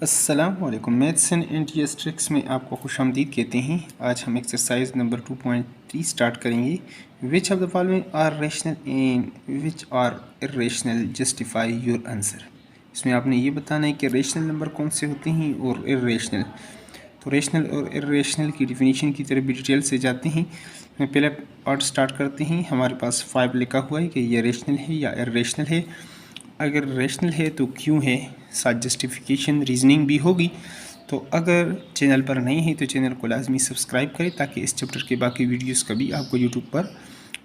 अस्सलामुअलैकुम। Maths and NTS tricks में आपको खुशामदीद कहते हैं। आज हम एक्सरसाइज नंबर 2.3 स्टार्ट करेंगे। Which of the following are rational and which are irrational, justify your answer. इसमें आपने ये बताना है कि रेशनल नंबर कौन से होते हैं और इर्रेशनल। तो रेशनल और इर्रेशनल की डिफिनीशन की तरफ भी डिटेल से जाते हैं। मैं पहले पार्ट स्टार्ट करते हैं। हमारे पास 5 लिखा हुआ है कि ये रेशनल है या इर्रेशनल है। अगर रेशनल है तो क्यों है, साथ जस्टिफिकेशन रीजनिंग भी होगी। तो अगर चैनल पर नहीं है तो चैनल को लाजमी सब्सक्राइब करें ताकि इस चैप्टर के बाकी वीडियोस का भी आपको यूट्यूब पर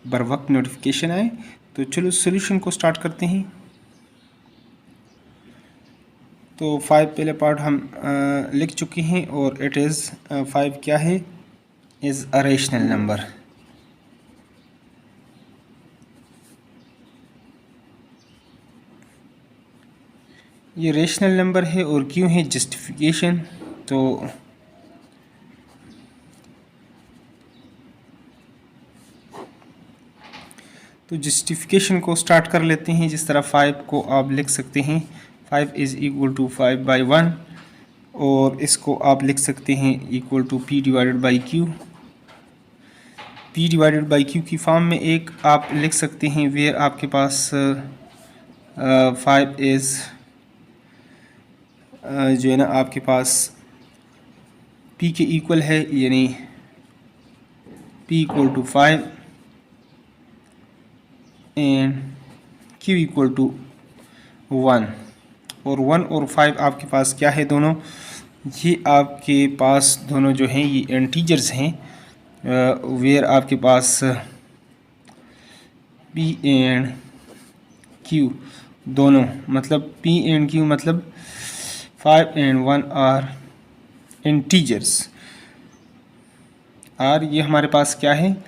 बर वक्त नोटिफिकेशन आए। तो चलो सोल्यूशन को स्टार्ट करते हैं। तो 5 पहले पार्ट हम लिख चुके हैं और इट इज़ 5 क्या है, इज़ अ रेशनल नंबर। ये रेशनल नंबर है और क्यों है, जस्टिफिकेशन। तो जस्टिफिकेशन को स्टार्ट कर लेते हैं। जिस तरह 5 को आप लिख सकते हैं 5 इज़ इक्वल टू 5/1, और इसको आप लिख सकते हैं equal to P divided by Q। P divided by Q की फॉर्म में एक आप लिख सकते हैं वेयर आपके पास 5 इज़ जो है ना आपके पास P के इक्वल है, यानी P equal to 5 and Q equal to 1। और 1 और 5 आपके पास क्या है, दोनों ये आपके पास दोनों जो हैं ये इंटीजर्स हैं। वेयर आपके पास P एंड Q दोनों, मतलब P एंड Q मतलब 5 एंड 1 आर इंटीजर्स। आर ये हमारे पास क्या है,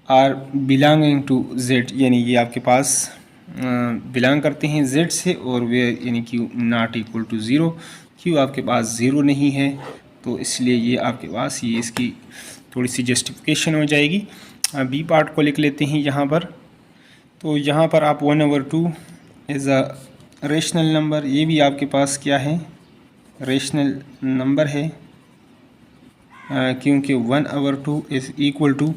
आर बिलोंगिंग टू Z, यानी ये आपके पास बिलोंग करते हैं Z से, और वे यानी Q not equal to 0। Q आपके पास 0 नहीं है, तो इसलिए ये आपके पास ये इसकी थोड़ी सी जस्टिफिकेशन हो जाएगी। बी पार्ट को लिख लेते हैं यहाँ पर। तो यहाँ पर आप 1/2 इज़ अ रेशनल नंबर, ये भी आपके पास क्या है, रेशनल नंबर है, क्योंकि 1/2 इज़ इक्वल टू,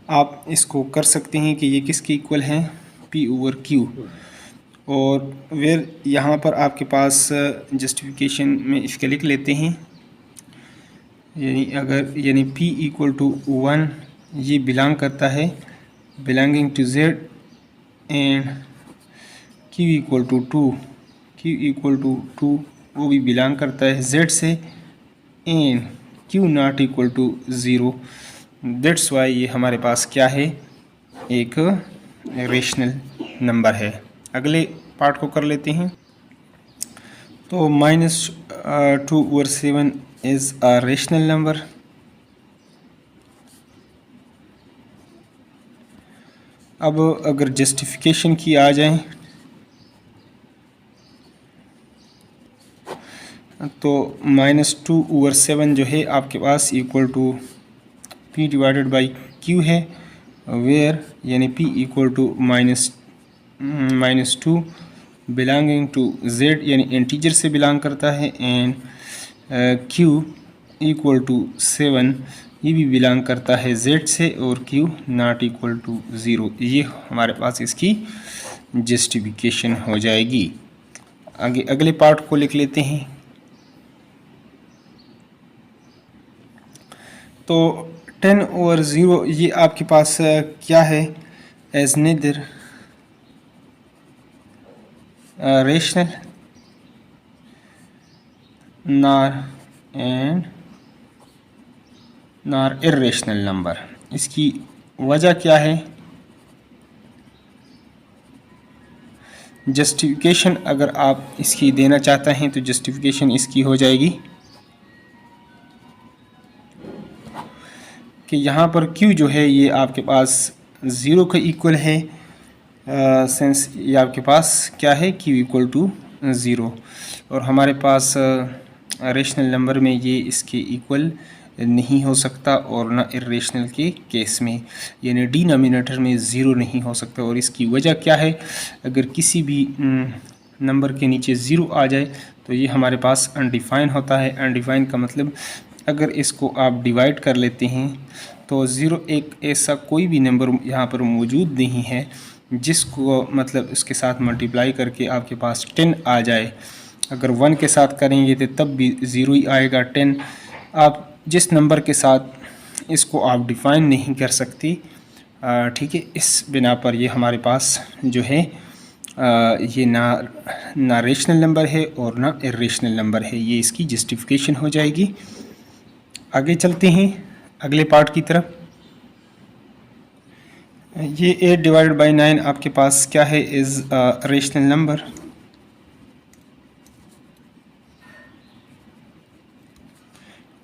आप इसको कर सकते हैं कि ये किसके इक्वल है, P/Q। और वेर यहाँ पर आपके पास जस्टिफिकेशन में इसके लिख लेते हैं, यानी P इक्वल टू 1 ये बिलोंग करता है, belonging to Z, and Q equal to 2, Q equal to 2 वो भी बिलोंग करता है Z से, and Q not equal to 0। That's why ये हमारे पास क्या है, एक रेशनल नंबर है। अगले पार्ट को कर लेते हैं। तो -2/7 इज़ अ रेशनल नंबर। अब अगर जस्टिफिकेशन की आ जाए तो -2/7 जो है आपके पास equal to P divided by Q है, वेयर यानी P equal to -2 belonging to Z, यानी इंटीजर से बिलोंग करता है, एंड Q इक्वल टू 7 ये भी बिलोंग करता है Z से, और Q नॉट इक्वल टू 0। ये हमारे पास इसकी जस्टिफिकेशन हो जाएगी। आगे अगले पार्ट को लिख लेते हैं। तो 10/0 ये आपके पास क्या है, as neither rational nor irrational number. इसकी वजह क्या है, जस्टिफिकेशन अगर आप इसकी देना चाहते हैं तो जस्टिफिकेशन इसकी हो जाएगी कि यहाँ पर Q जो है ये आपके पास 0 के इक्वल है, सेंस ये आपके पास क्या है, Q इक्वल टू 0। और हमारे पास रेशनल नंबर में ये इसके इक्वल नहीं हो सकता, और ना इर्रेशनल के केस में, यानी डिनोमिनेटर में 0 नहीं हो सकता। और इसकी वजह क्या है, अगर किसी भी नंबर के नीचे 0 आ जाए तो ये हमारे पास अनडिफाइन होता है। अनडिफाइन का मतलब अगर इसको आप डिवाइड कर लेते हैं तो 0 एक ऐसा कोई भी नंबर यहाँ पर मौजूद नहीं है जिसको मतलब इसके साथ मल्टीप्लाई करके आपके पास 10 आ जाए। अगर 1 के साथ करेंगे तो तब भी 0 ही आएगा। 10 आप जिस नंबर के साथ इसको आप डिफ़ाइन नहीं कर सकते, ठीक है, इस बिना पर ये हमारे पास जो है ये ना रेशनल नंबर है और ना इर्रेशनल नंबर है। ये इसकी जस्टिफिकेशन हो जाएगी। आगे चलते हैं अगले पार्ट की तरफ। ये 8 डिवाइडेड बाई 9 आपके पास क्या है, इज़ रेशनल नंबर।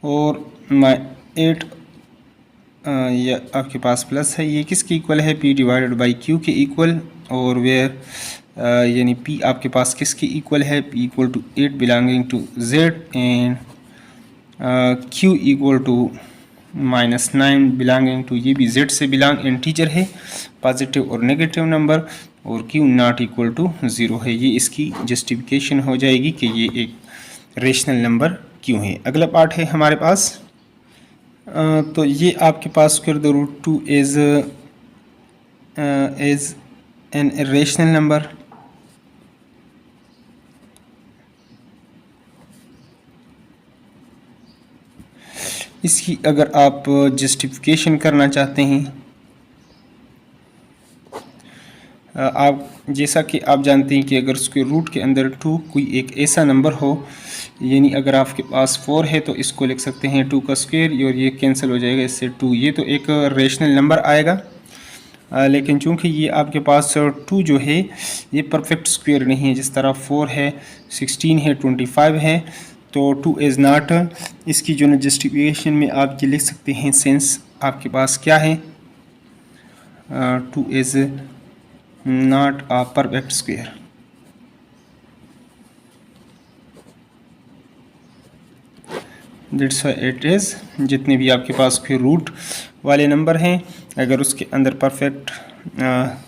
और 8 ये आपके पास प्लस है, ये किसके इक्वल है, P डिवाइडेड बाई Q के इक्वल। और वेयर यानी P आपके पास किसके इक्वल है, P equal to 8 belonging to Z and Q equal to -9 belonging to, ये भी Z से बिलोंग इंटीजर है, पॉजिटिव और नेगेटिव नंबर, और Q नॉट इक्वल टू 0 है। ये इसकी जस्टिफिकेशन हो जाएगी कि ये एक रेशनल नंबर क्यों है। अगला पार्ट है हमारे पास, तो ये आपके पास square the root 2 is an irrational number. इसकी अगर आप जस्टिफिकेशन करना चाहते हैं, आप जैसा कि आप जानते हैं कि अगर स्क्वायर रूट के अंदर 2 कोई एक ऐसा नंबर हो, यानी अगर आपके पास 4 है तो इसको लिख सकते हैं 2 का स्क्वायर, और ये कैंसिल हो जाएगा इससे 2, ये तो एक रेशनल नंबर आएगा। लेकिन चूंकि ये आपके पास 2 जो है ये परफेक्ट स्क्वायर नहीं है, जिस तरह 4 है, 16 है, 25 है, तो 2 इज़ नॉट। इसकी जो जस्टिफिकेशन में आप ये लिख सकते हैं, सेंस आपके पास क्या है, 2 is not a perfect square. That's why it is, जितने भी आपके पास स्क्वायर रूट वाले नंबर हैं, अगर उसके अंदर परफेक्ट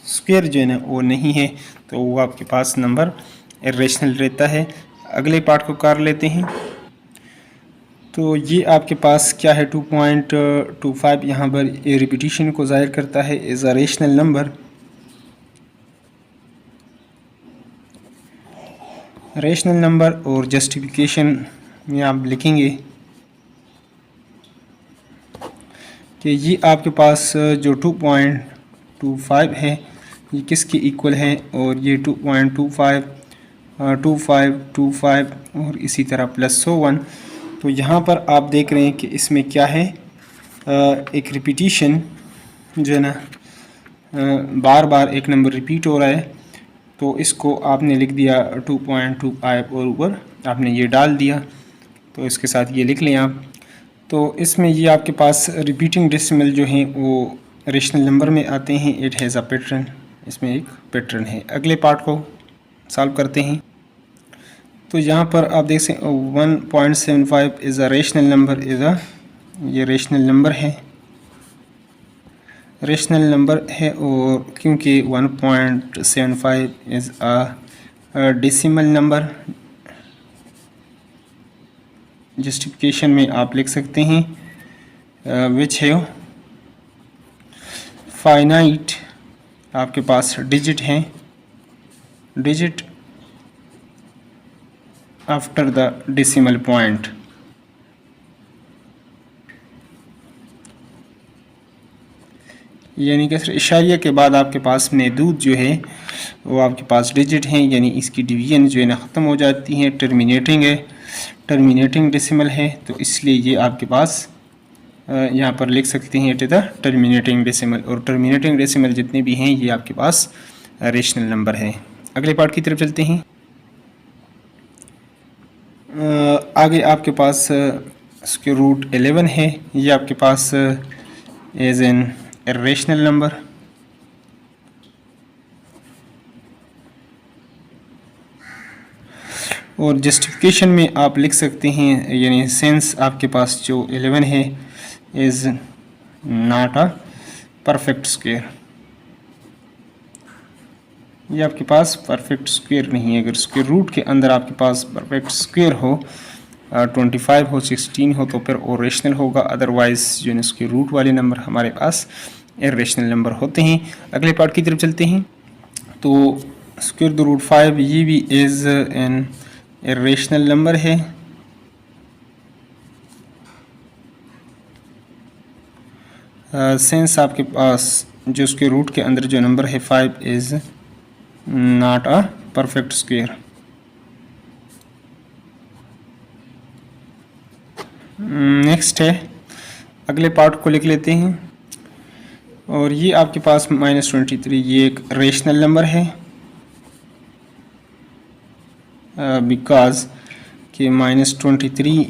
स्क्वायर जो है ना वो नहीं है तो वो आपके पास नंबर इरेशनल रहता है। अगले पार्ट को कर लेते हैं। तो ये आपके पास क्या है, 2.25 यहाँ पर ये रिपीटिशन को ज़ाहिर करता है as a rational number. Rational number और जस्टिफिकेशन में आप लिखेंगे कि ये आपके पास जो 2.25 है ये किसके इक्वल है, और ये 2.25 25 और इसी तरह प्लस 1। तो यहाँ पर आप देख रहे हैं कि इसमें क्या है, एक रिपीटिशन जो है ना, बार बार एक नंबर रिपीट हो रहा है, तो इसको आपने लिख दिया 2.25 और ऊपर आपने ये डाल दिया, तो इसके साथ ये लिख लें आप। तो इसमें ये आपके पास रिपीटिंग डेसिमल जो हैं वो रेशनल नंबर में आते हैं। इट हैज़ अ पैटर्न, इसमें एक पैटर्न है। अगले पार्ट को सॉल्व करते हैं। तो यहाँ पर आप देख सकते 1.75 इज़ अ रेशनल नंबर, ये रेशनल नंबर है, रेशनल नंबर है। और क्योंकि 1.75 is a decimal number, justification में आप लिख सकते हैं विच है फाइनाइट, आपके पास डिजिट हैं, digit after the decimal point. यानी कि इशारिया के बाद आपके पास महदूद जो है वो आपके पास डिजिट हैं, यानी इसकी डिवीजन जो है ना ख़त्म हो जाती है, टर्मिनेटिंग है, टर्मिनेटिंग डेसिमल है, तो इसलिए ये आपके पास यहाँ पर लिख सकते हैं it is the terminating decimal. और टर्मिनेटिंग डेसिमल जितने भी हैं ये आपके पास रेशनल नंबर है। अगले पार्ट की तरफ चलते हैं। आगे आपके पास स्क्वायर रूट 11 है, ये आपके पास एज एन रेशनल नंबर। और जस्टिफिकेशन में आप लिख सकते हैं, यानी सेंस आपके पास जो 11 है is not a perfect square. ये आपके पास परफेक्ट स्क्वायर नहीं है। अगर स्क्वायर रूट के अंदर आपके पास परफेक्ट स्क्वायर हो, 25 हो, 16 हो, तो फिर वो रेशनल होगा। अदरवाइज जो है स्क्वायर रूट वाले नंबर हमारे पास इर्रेशनल नंबर होते हैं। अगले पार्ट की तरफ चलते हैं। तो स्क्वायर द रूट 5 ये भी इज़ एन इर्रेशनल नंबर है। सिंस आपके पास जो स्क्वायर रूट के अंदर जो नंबर है 5 is not a perfect square. Next है, अगले पार्ट को लिख लेते हैं। और ये आपके पास -23 ये एक रेशनल नंबर है, बिकॉज कि -23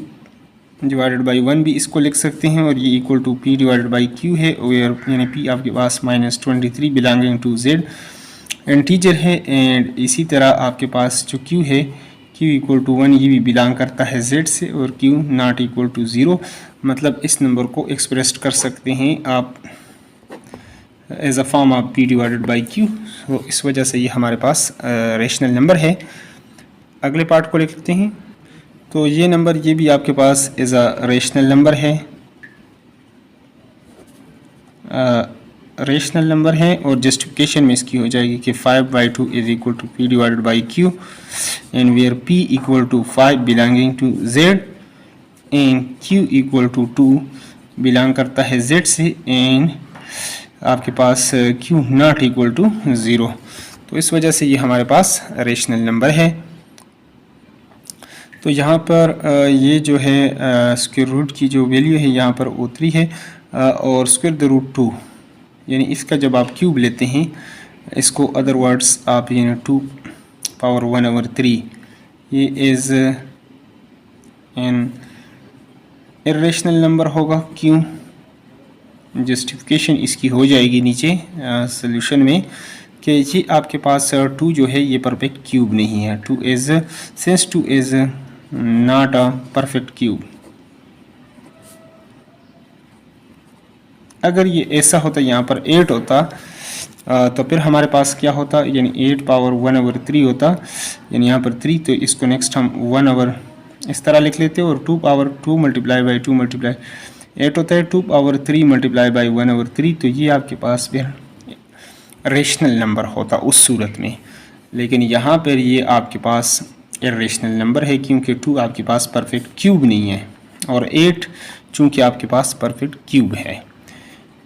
डिवाइडेड बाई 1 भी इसको लिख सकते हैं, और ये equal to p divided by q है, और यानी p आपके पास -23 बिलोंगिंग टू z इंटीजर है। एंड इसी तरह आपके पास जो q है, q इक्वल टू 1 ये भी बिलोंग करता है z से, और q नॉट इक्वल टू 0। मतलब इस नंबर को एक्सप्रेस कर सकते हैं आप as a form of p divided by q। तो इस वजह से ये हमारे पास रेशनल नंबर है। अगले पार्ट को लिख लेते हैं। तो ये नंबर ये भी आपके पास एज अ रेशनल नंबर है, रेशनल नंबर है, और जस्टिफिकेशन में इसकी हो जाएगी कि 5/2 is equal to p divided by q and where p equal to 5 belonging to z and q equal to 2 belong करता है z से, एंड आपके पास q नॉट इक्वल टू 0। तो इस वजह से ये हमारे पास रेशनल नंबर है। तो यहाँ पर ये जो है स्क्वायर रूट की जो वैल्यू है यहाँ पर वो 3 है, और स्क्वायर द रूट 2 यानी इसका जब आप क्यूब लेते हैं इसको, अदर वर्ड्स आप यानी 2 पावर 1/3 ये इज़ एन इर्रेशनल नंबर होगा। क्यों? जस्टिफिकेशन इसकी हो जाएगी नीचे सॉल्यूशन में कि ये आपके पास 2 जो है ये परफेक्ट क्यूब नहीं है। 2 is since 2 is not a perfect cube. अगर ये ऐसा होता यहाँ पर 8 होता तो फिर हमारे पास क्या होता, यानी 8 पावर 1/3 होता, यानी यहाँ पर 3, तो इसको नेक्स्ट हम 1 इस तरह लिख लेते, और 2 पावर 2 मल्टीप्लाई बाई 2 मल्टीप्लाई 8 होता है, 2 पावर 3 मल्टीप्लाई बाई 1/3, तो ये आपके पास फिर रेशनल नंबर होता उस सूरत में। लेकिन यहाँ पर ये आपके पास इर्रेशनल नंबर है क्योंकि 2 आपके पास परफेक्ट क्यूब नहीं है, और 8 चूँकि आपके पास परफेक्ट क्यूब है।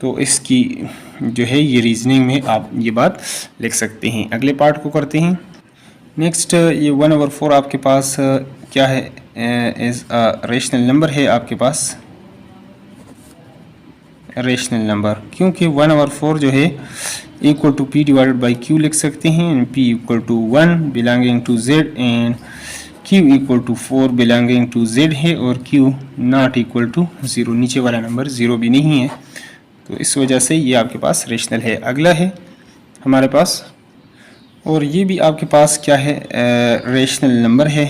तो इसकी जो है ये रीजनिंग में आप ये बात लिख सकते हैं। अगले पार्ट को करते हैं। नेक्स्ट ये 1/4 आपके पास क्या है, एज अ रेशनल नंबर है आपके पास, रेशनल नंबर, क्योंकि 1/4 जो है equal to p divided by q लिख सकते हैं, and p equal to 1 belonging to z and q equal to 4 belonging to z है, और q नॉट इक्वल टू 0, नीचे वाला नंबर 0 भी नहीं है। तो इस वजह से ये आपके पास रेशनल है। अगला है हमारे पास, और ये भी आपके पास क्या है, रेशनल नंबर है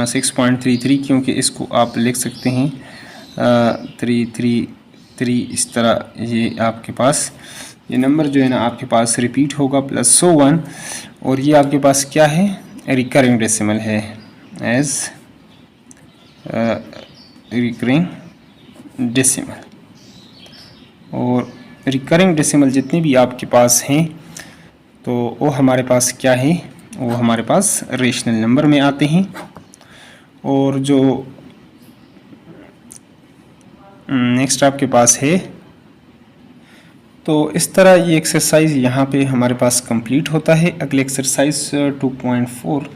6.33, क्योंकि इसको आप लिख सकते हैं 333 इस तरह। ये आपके पास ये नंबर जो है ना आपके पास रिपीट होगा +1, और ये आपके पास क्या है, रिकरिंग डेसिमल है, एज रिकरिंग डेसिमल। और रिकरिंग डेसिमल जितने भी आपके पास हैं तो वो हमारे पास क्या है, वो हमारे पास रेशनल नंबर में आते हैं। और जो नेक्स्ट आपके पास है, तो इस तरह ये एक्सरसाइज यहाँ पे हमारे पास कंप्लीट होता है। अगले एक्सरसाइज 2.4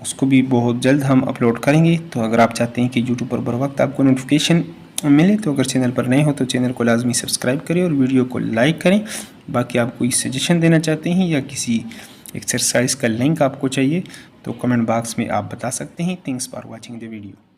उसको भी बहुत जल्द हम अपलोड करेंगे। तो अगर आप चाहते हैं कि यूट्यूब पर बर वक्त आपको नोटिफिकेशन मिले, तो अगर चैनल पर नए हो तो चैनल को लाजमी सब्सक्राइब करें और वीडियो को लाइक करें। बाकी आप कोई सजेशन देना चाहते हैं या किसी एक्सरसाइज का लिंक आपको चाहिए तो कमेंट बॉक्स में आप बता सकते हैं। Thanks for watching the video.